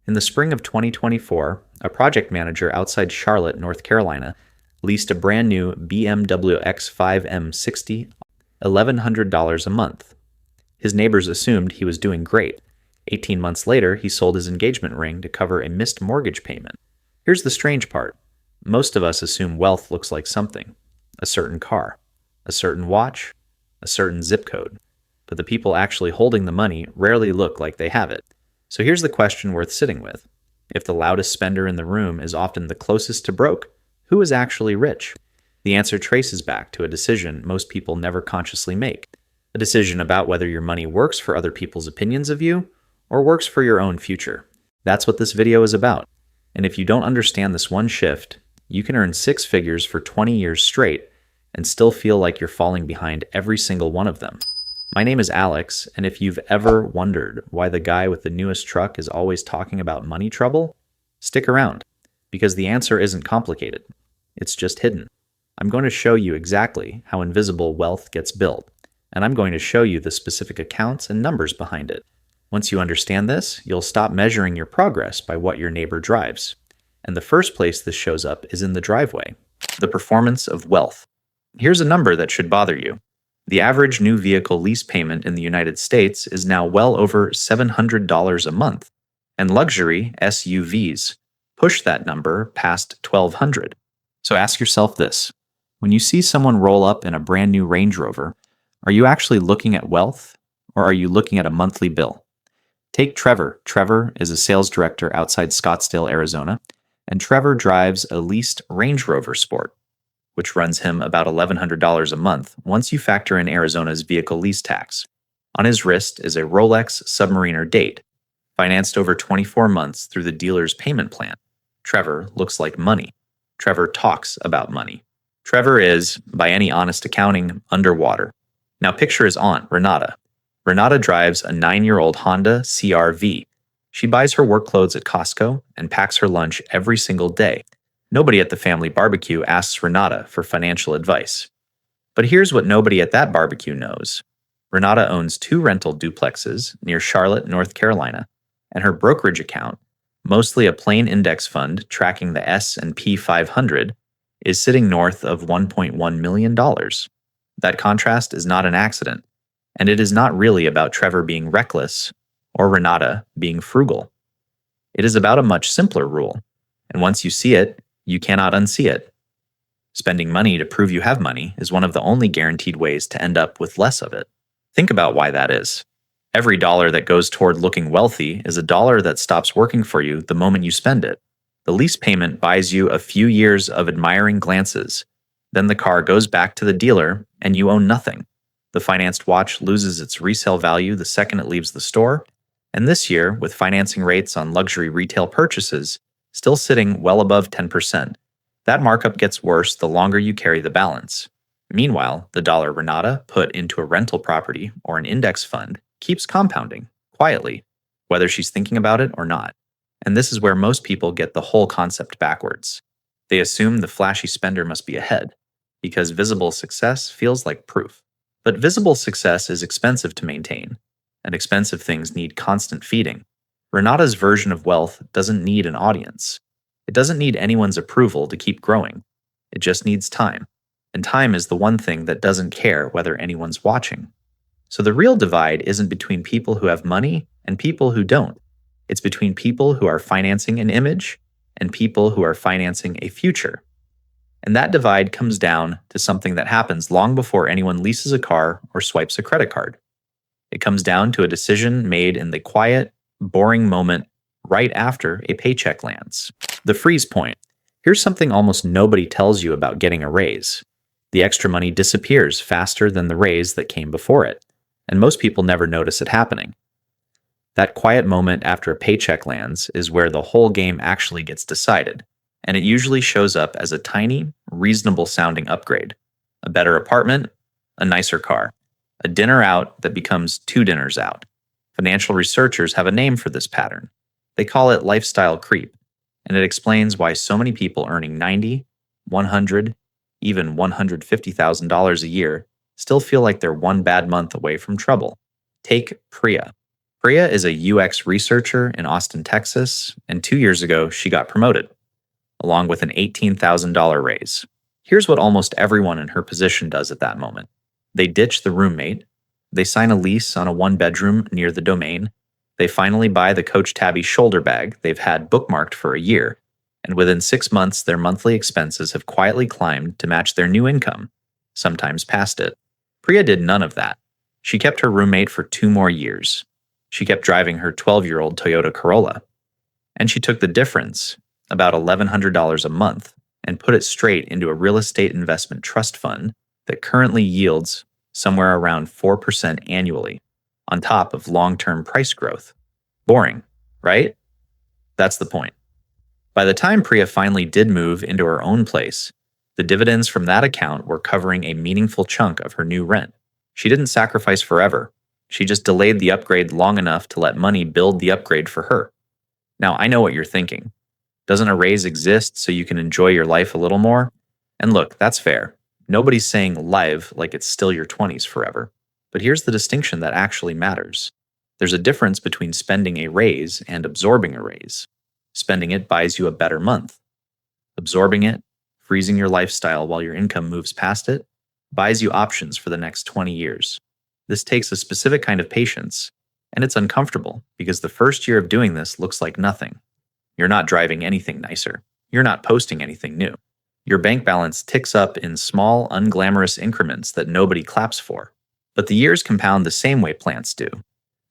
In the spring of 2024, a project manager outside Charlotte, North Carolina, leased a brand new BMW X5 M60, $1,100 a month. His neighbors assumed he was doing great. 18 months later, he sold his engagement ring to cover a missed mortgage payment. Here's the strange part. Most of us assume wealth looks like something: a certain car, a certain watch, a certain zip code. But the people actually holding the money rarely look like they have it. So here's the question worth sitting with. If the loudest spender in the room is often the closest to broke, who is actually rich? The answer traces back to a decision most people never consciously make. A decision about whether your money works for other people's opinions of you or works for your own future. That's what this video is about. And if you don't understand this one shift, you can earn six figures for 20 years straight and still feel like you're falling behind every single one of them. My name is Alex, and if you've ever wondered why the guy with the newest truck is always talking about money trouble, stick around, because the answer isn't complicated. It's just hidden. I'm going to show you exactly how invisible wealth gets built, and I'm going to show you the specific accounts and numbers behind it. Once you understand this, you'll stop measuring your progress by what your neighbor drives. And the first place this shows up is in the driveway, the performance of wealth. Here's a number that should bother you. The average new vehicle lease payment in the United States is now well over $700 a month, and luxury SUVs push that number past $1,200. So ask yourself this. When you see someone roll up in a brand new Range Rover, are you actually looking at wealth, or are you looking at a monthly bill? Take Trevor. Trevor is a sales director outside Scottsdale, Arizona, and Trevor drives a leased Range Rover Sport, which runs him about $1,100 a month once you factor in Arizona's vehicle lease tax. On his wrist is a Rolex Submariner date, financed over 24 months through the dealer's payment plan. Trevor looks like money. Trevor talks about money. Trevor is, by any honest accounting, underwater. Now picture his aunt, Renata. Renata drives a 9-year-old Honda CR-V. She buys her work clothes at Costco and packs her lunch every single day. Nobody at the family barbecue asks Renata for financial advice. But here's what nobody at that barbecue knows. Renata owns 2 rental duplexes near Charlotte, North Carolina, and her brokerage account, mostly a plain index fund tracking the S&P 500, is sitting north of $1.1 million. That contrast is not an accident, and it is not really about Trevor being reckless or Renata being frugal. It is about a much simpler rule, and once you see it, you cannot unsee it. Spending money to prove you have money is one of the only guaranteed ways to end up with less of it. Think about why that is. Every dollar that goes toward looking wealthy is a dollar that stops working for you the moment you spend it. The lease payment buys you a few years of admiring glances. Then the car goes back to the dealer and you own nothing. The financed watch loses its resale value the second it leaves the store. And this year, with financing rates on luxury retail purchases still sitting well above 10%, that markup gets worse the longer you carry the balance. Meanwhile, the dollar Renata put into a rental property or an index fund keeps compounding, quietly, whether she's thinking about it or not. And this is where most people get the whole concept backwards. They assume the flashy spender must be ahead, because visible success feels like proof. But visible success is expensive to maintain, and expensive things need constant feeding. Renata's version of wealth doesn't need an audience. It doesn't need anyone's approval to keep growing. It just needs time. And time is the one thing that doesn't care whether anyone's watching. So the real divide isn't between people who have money and people who don't. It's between people who are financing an image and people who are financing a future. And that divide comes down to something that happens long before anyone leases a car or swipes a credit card. It comes down to a decision made in the quiet, boring moment right after a paycheck lands. The freeze point. Here's something almost nobody tells you about getting a raise. The extra money disappears faster than the raise that came before it, and most people never notice it happening. That quiet moment after a paycheck lands is where the whole game actually gets decided, and it usually shows up as a tiny, reasonable-sounding upgrade. A better apartment, a nicer car, a dinner out that becomes 2 dinners out. Financial researchers have a name for this pattern. They call it lifestyle creep, and it explains why so many people earning $90,000, $100,000, even $150,000 a year still feel like they're one bad month away from trouble. Take Priya. Priya is a UX researcher in Austin, Texas, and 2 years ago, she got promoted, along with an $18,000 raise. Here's what almost everyone in her position does at that moment. They ditch the roommate, they sign a lease on a one-bedroom near the domain, they finally buy the Coach Tabby shoulder bag they've had bookmarked for a year, and within 6 months, their monthly expenses have quietly climbed to match their new income, sometimes past it. Priya did none of that. She kept her roommate for 2 more years. She kept driving her 12-year-old Toyota Corolla. And she took the difference, about $1,100 a month, and put it straight into a real estate investment trust fund that currently yields somewhere around 4% annually, on top of long-term price growth. Boring, right? That's the point. By the time Priya finally did move into her own place, the dividends from that account were covering a meaningful chunk of her new rent. She didn't sacrifice forever. She just delayed the upgrade long enough to let money build the upgrade for her. Now, I know what you're thinking. Doesn't a raise exist so you can enjoy your life a little more? And look, that's fair. Nobody's saying live like it's still your 20s forever. But here's the distinction that actually matters. There's a difference between spending a raise and absorbing a raise. Spending it buys you a better month. Absorbing it, freezing your lifestyle while your income moves past it, buys you options for the next 20 years. This takes a specific kind of patience, and it's uncomfortable because the first year of doing this looks like nothing. You're not driving anything nicer. You're not posting anything new. Your bank balance ticks up in small, unglamorous increments that nobody claps for. But the years compound the same way plants do.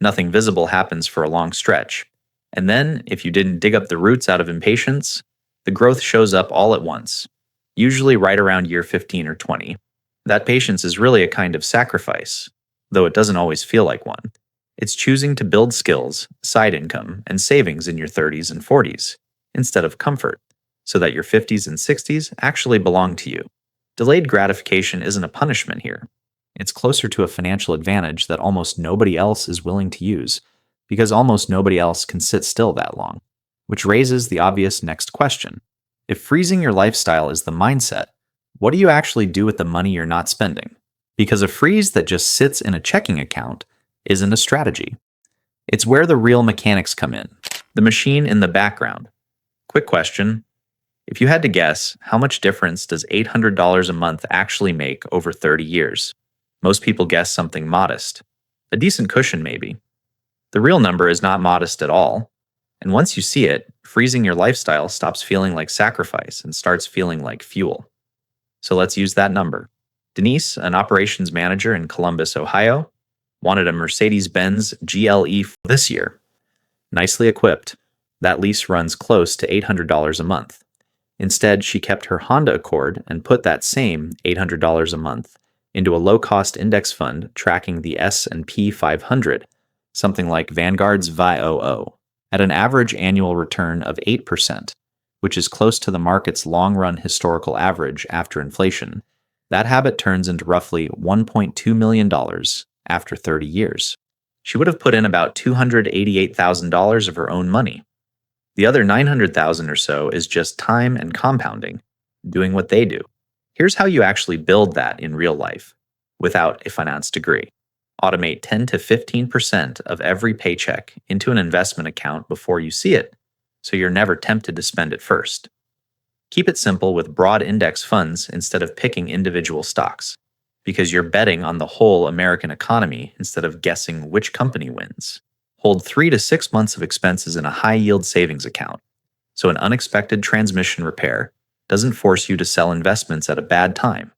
Nothing visible happens for a long stretch. And then, if you didn't dig up the roots out of impatience, the growth shows up all at once, usually right around year 15 or 20. That patience is really a kind of sacrifice, though it doesn't always feel like one. It's choosing to build skills, side income, and savings in your 30s and 40s, instead of comfort, so that your 50s and 60s actually belong to you. Delayed gratification isn't a punishment here. It's closer to a financial advantage that almost nobody else is willing to use, because almost nobody else can sit still that long. Which raises the obvious next question. If freezing your lifestyle is the mindset, what do you actually do with the money you're not spending? Because a freeze that just sits in a checking account isn't a strategy. It's where the real mechanics come in, the machine in the background. Quick question. If you had to guess, how much difference does $800 a month actually make over 30 years? Most people guess something modest. A decent cushion, maybe. The real number is not modest at all. And once you see it, freezing your lifestyle stops feeling like sacrifice and starts feeling like fuel. So let's use that number. Denise, an operations manager in Columbus, Ohio, wanted a Mercedes-Benz GLE this year. Nicely equipped. That lease runs close to $800 a month. Instead, she kept her Honda Accord and put that same $800 a month into a low-cost index fund tracking the S&P 500, something like Vanguard's VIOO, at an average annual return of 8%, which is close to the market's long-run historical average after inflation. That habit turns into roughly $1.2 million after 30 years. She would have put in about $288,000 of her own money. The other $900,000 or so is just time and compounding, doing what they do. Here's how you actually build that in real life, without a finance degree. Automate 10 to 15% of every paycheck into an investment account before you see it, so you're never tempted to spend it first. Keep it simple with broad index funds instead of picking individual stocks, because you're betting on the whole American economy instead of guessing which company wins. Hold 3 to 6 months of expenses in a high-yield savings account, so an unexpected transmission repair doesn't force you to sell investments at a bad time.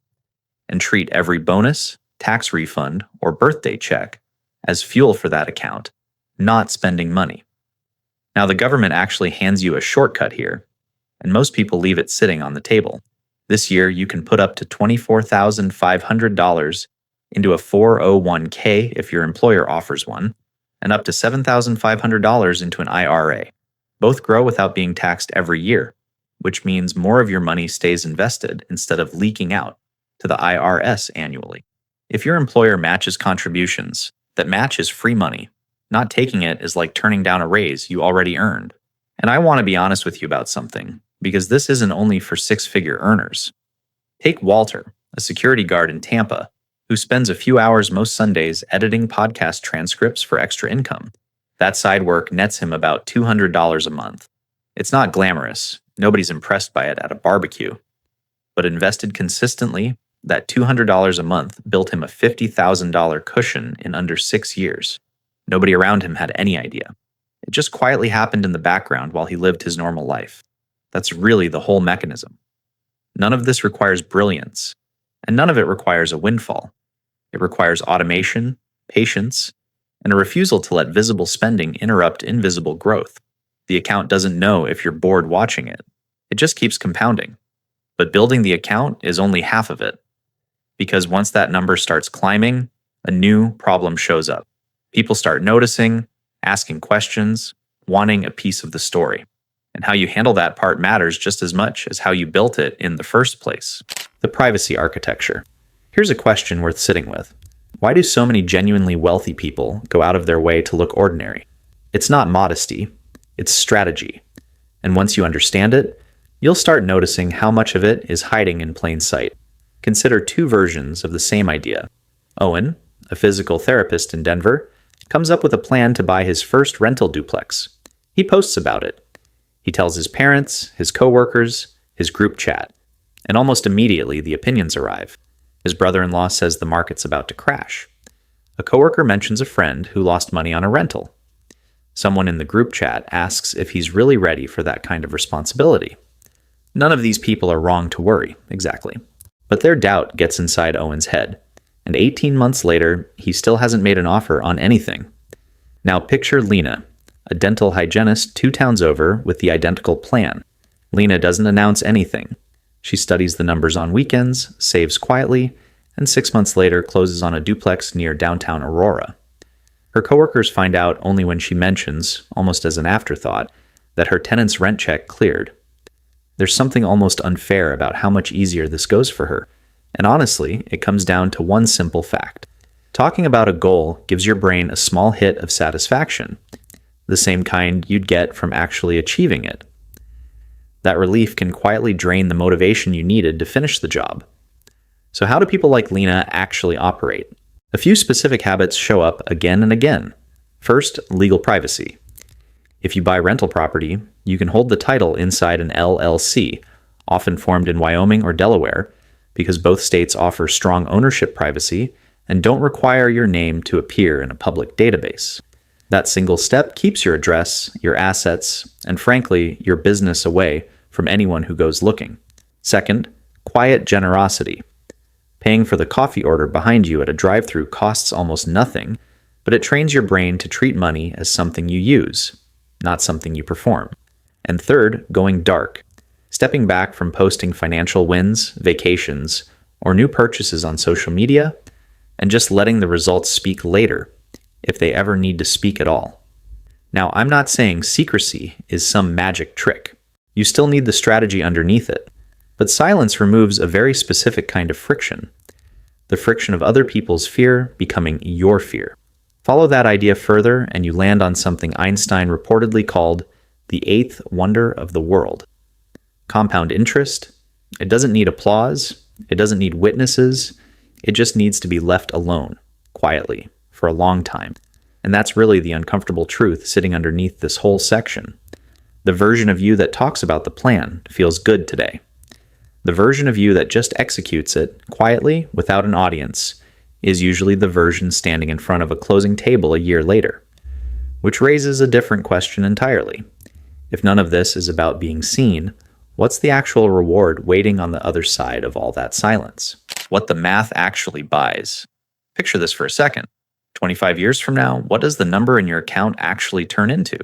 And treat every bonus, tax refund, or birthday check as fuel for that account, not spending money. Now, the government actually hands you a shortcut here, and most people leave it sitting on the table. This year, you can put up to $24,500 into a 401k if your employer offers one, and up to $7,500 into an IRA. Both grow without being taxed every year, which means more of your money stays invested instead of leaking out to the IRS annually. If your employer matches contributions, that match is free money. Not taking it is like turning down a raise you already earned. And I want to be honest with you about something, because this isn't only for six-figure earners. Take Walter, a security guard in Tampa, who spends a few hours most Sundays editing podcast transcripts for extra income. That side work nets him about $200 a month. It's not glamorous. Nobody's impressed by it at a barbecue. But invested consistently, that $200 a month built him a $50,000 cushion in under 6 years. Nobody around him had any idea. It just quietly happened in the background while he lived his normal life. That's really the whole mechanism. None of this requires brilliance, and none of it requires a windfall. It requires automation, patience, and a refusal to let visible spending interrupt invisible growth. The account doesn't know if you're bored watching it. It just keeps compounding. But building the account is only half of it. Because once that number starts climbing, a new problem shows up. People start noticing, asking questions, wanting a piece of the story. And how you handle that part matters just as much as how you built it in the first place. The privacy architecture. Here's a question worth sitting with. Why do so many genuinely wealthy people go out of their way to look ordinary? It's not modesty, it's strategy. And once you understand it, you'll start noticing how much of it is hiding in plain sight. Consider two versions of the same idea. Owen, a physical therapist in Denver, comes up with a plan to buy his first rental duplex. He posts about it. He tells his parents, his coworkers, his group chat. And almost immediately, the opinions arrive. His brother-in-law says the market's about to crash. A coworker mentions a friend who lost money on a rental. Someone in the group chat asks if he's really ready for that kind of responsibility. None of these people are wrong to worry, exactly. But their doubt gets inside Owen's head, and 18 months later, he still hasn't made an offer on anything. Now picture Lena, a dental hygienist 2 towns over with the identical plan. Lena doesn't announce anything. She studies the numbers on weekends, saves quietly, and 6 months later closes on a duplex near downtown Aurora. Her coworkers find out only when she mentions, almost as an afterthought, that her tenant's rent check cleared. There's something almost unfair about how much easier this goes for her, and honestly, it comes down to one simple fact. Talking about a goal gives your brain a small hit of satisfaction, the same kind you'd get from actually achieving it. That relief can quietly drain the motivation you needed to finish the job. So how do people like Lena actually operate? A few specific habits show up again and again. First, legal privacy. If you buy rental property, you can hold the title inside an LLC, often formed in Wyoming or Delaware, because both states offer strong ownership privacy and don't require your name to appear in a public database. That single step keeps your address, your assets, and frankly, your business away from anyone who goes looking. Second, quiet generosity. Paying for the coffee order behind you at a drive-thru costs almost nothing, but it trains your brain to treat money as something you use, not something you perform. And third, going dark. Stepping back from posting financial wins, vacations, or new purchases on social media, and just letting the results speak later, if they ever need to speak at all. Now, I'm not saying secrecy is some magic trick. You still need the strategy underneath it. But silence removes a very specific kind of friction. The friction of other people's fear becoming your fear. Follow that idea further and you land on something Einstein reportedly called the 8th wonder of the world. Compound interest. It doesn't need applause. It doesn't need witnesses. It just needs to be left alone, quietly, for a long time. And that's really the uncomfortable truth sitting underneath this whole section. The version of you that talks about the plan feels good today. The version of you that just executes it, quietly, without an audience, is usually the version standing in front of a closing table a year later. Which raises a different question entirely. If none of this is about being seen, what's the actual reward waiting on the other side of all that silence? What the math actually buys. Picture this for a second. 25 years from now, what does the number in your account actually turn into?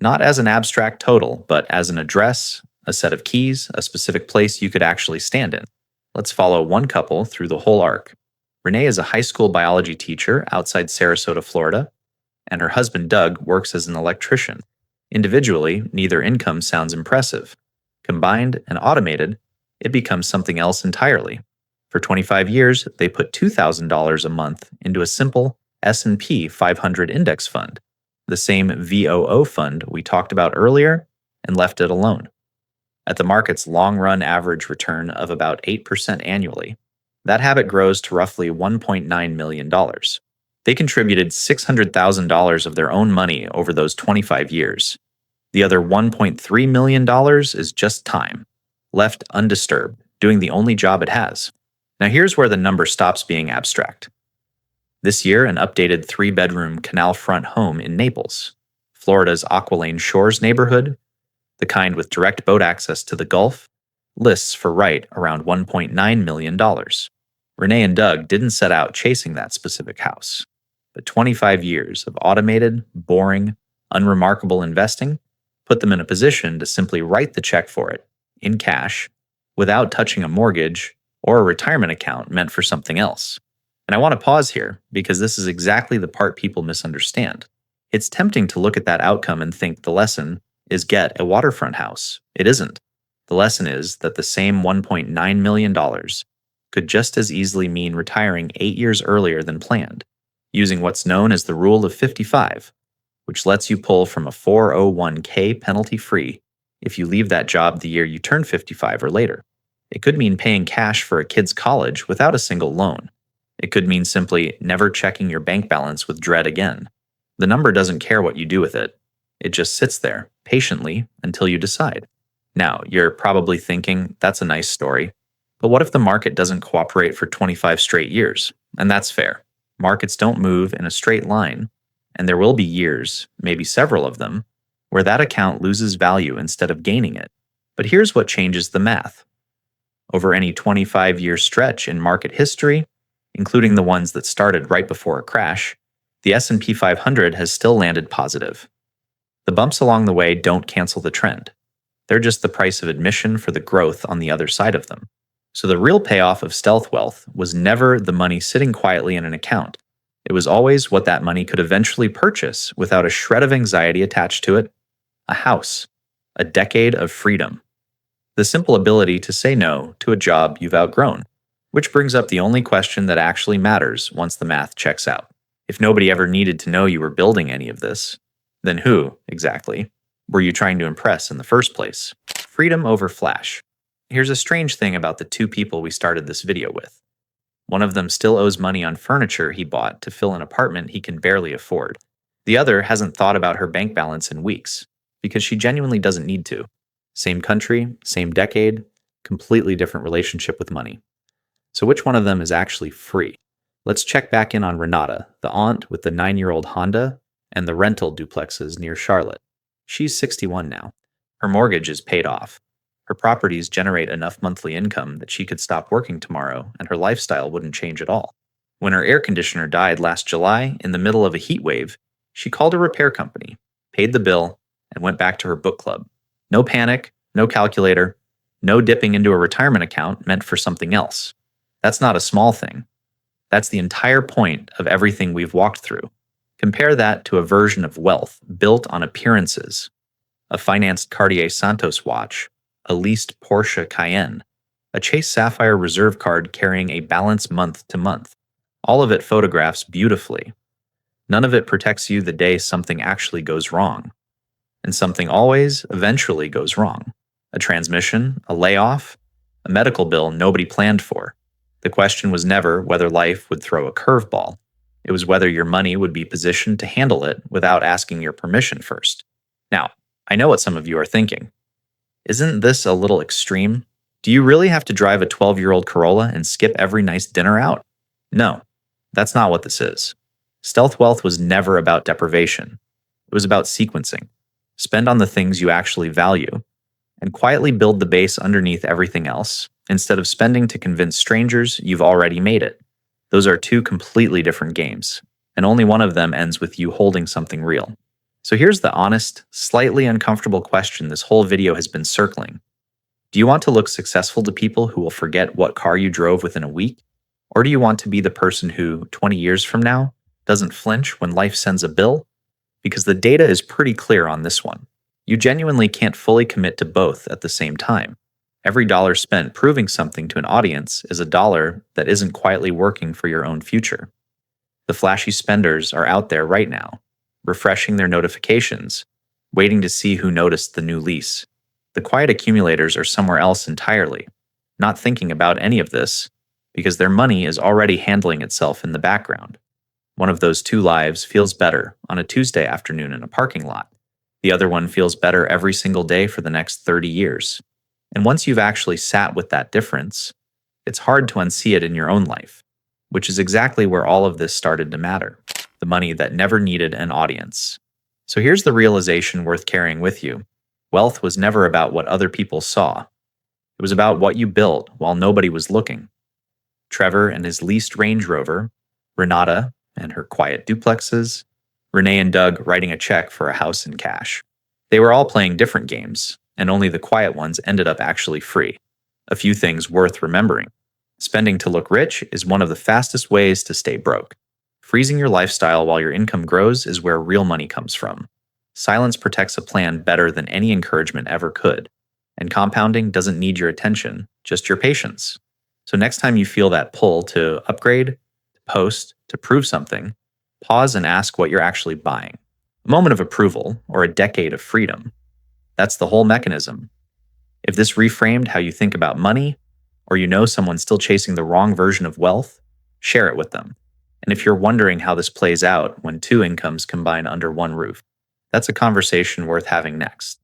Not as an abstract total, but as an address, a set of keys, a specific place you could actually stand in. Let's follow one couple through the whole arc. Renee is a high school biology teacher outside Sarasota, Florida, and her husband Doug works as an electrician. Individually, neither income sounds impressive. Combined and automated, it becomes something else entirely. For 25 years, they put $2,000 a month into a simple S&P 500 index fund, the same VOO fund we talked about earlier, and left it alone. At the market's long-run average return of about 8% annually, that habit grows to roughly $1.9 million. They contributed $600,000 of their own money over those 25 years. The other $1.3 million is just time, left undisturbed, doing the only job it has. Now here's where the number stops being abstract. This year, an updated 3-bedroom canal front home in Naples, Florida's Aqualane Shores neighborhood, the kind with direct boat access to the Gulf, lists for right around $1.9 million. Renee and Doug didn't set out chasing that specific house, but 25 years of automated, boring, unremarkable investing put them in a position to simply write the check for it, in cash, without touching a mortgage or a retirement account meant for something else. And I want to pause here because this is exactly the part people misunderstand. It's tempting to look at that outcome and think the lesson is get a waterfront house. It isn't. The lesson is that the same $1.9 million could just as easily mean retiring 8 years earlier than planned, using what's known as the Rule of 55, which lets you pull from a 401k penalty-free if you leave that job the year you turn 55 or later. It could mean paying cash for a kid's college without a single loan. It could mean simply never checking your bank balance with dread again. The number doesn't care what you do with it. It just sits there, patiently, until you decide. Now, you're probably thinking, that's a nice story. But what if the market doesn't cooperate for 25 straight years? And that's fair. Markets don't move in a straight line, and there will be years, maybe several of them, where that account loses value instead of gaining it. But here's what changes the math. Over any 25-year stretch in market history, including the ones that started right before a crash, the S&P 500 has still landed positive. The bumps along the way don't cancel the trend. They're just the price of admission for the growth on the other side of them. So the real payoff of stealth wealth was never the money sitting quietly in an account. It was always what that money could eventually purchase without a shred of anxiety attached to it. A house. A decade of freedom. The simple ability to say no to a job you've outgrown. Which brings up the only question that actually matters once the math checks out. If nobody ever needed to know you were building any of this, then who, exactly, were you trying to impress in the first place? Freedom over flash. Here's a strange thing about the two people we started this video with. One of them still owes money on furniture he bought to fill an apartment he can barely afford. The other hasn't thought about her bank balance in weeks, because she genuinely doesn't need to. Same country, same decade, completely different relationship with money. So which one of them is actually free? Let's check back in on Renata, the aunt with the 9-year-old Honda and the rental duplexes near Charlotte. She's 61 now. Her mortgage is paid off. Her properties generate enough monthly income that she could stop working tomorrow and her lifestyle wouldn't change at all. When her air conditioner died last July in the middle of a heat wave, she called a repair company, paid the bill, and went back to her book club. No panic, no calculator, no dipping into a retirement account meant for something else. That's not a small thing. That's the entire point of everything we've walked through. Compare that to a version of wealth built on appearances. A financed Cartier Santos watch, a leased Porsche Cayenne, a Chase Sapphire Reserve card carrying a balance month to month. All of it photographs beautifully. None of it protects you the day something actually goes wrong. And something always, eventually goes wrong. A transmission, a layoff, a medical bill nobody planned for. The question was never whether life would throw a curveball. It was whether your money would be positioned to handle it without asking your permission first. Now, I know what some of you are thinking. Isn't this a little extreme? Do you really have to drive a 12-year-old Corolla and skip every nice dinner out? No, that's not what this is. Stealth wealth was never about deprivation. It was about sequencing. Spend on the things you actually value, and quietly build the base underneath everything else, instead of spending to convince strangers you've already made it. Those are two completely different games, and only one of them ends with you holding something real. So here's the honest, slightly uncomfortable question this whole video has been circling. Do you want to look successful to people who will forget what car you drove within a week? Or do you want to be the person who, 20 years from now, doesn't flinch when life sends a bill? Because the data is pretty clear on this one. You genuinely can't fully commit to both at the same time. Every dollar spent proving something to an audience is a dollar that isn't quietly working for your own future. The flashy spenders are out there right now, refreshing their notifications, waiting to see who noticed the new lease. The quiet accumulators are somewhere else entirely, not thinking about any of this, because their money is already handling itself in the background. One of those two lives feels better on a Tuesday afternoon in a parking lot. The other one feels better every single day for the next 30 years. And once you've actually sat with that difference, it's hard to unsee it in your own life, which is exactly where all of this started to matter: the money that never needed an audience. So here's the realization worth carrying with you: wealth was never about what other people saw. It was about what you built while nobody was looking. Trevor and his leased Range Rover, Renata and her quiet duplexes, Renee and Doug writing a check for a house in cash. They were all playing different games, and only the quiet ones ended up actually free. A few things worth remembering. Spending to look rich is one of the fastest ways to stay broke. Freezing your lifestyle while your income grows is where real money comes from. Silence protects a plan better than any encouragement ever could. And compounding doesn't need your attention, just your patience. So next time you feel that pull to upgrade, to post, to prove something, pause and ask what you're actually buying. A moment of approval or a decade of freedom. That's the whole mechanism. If this reframed how you think about money, or you know someone still chasing the wrong version of wealth, share it with them. And if you're wondering how this plays out when two incomes combine under one roof, that's a conversation worth having next.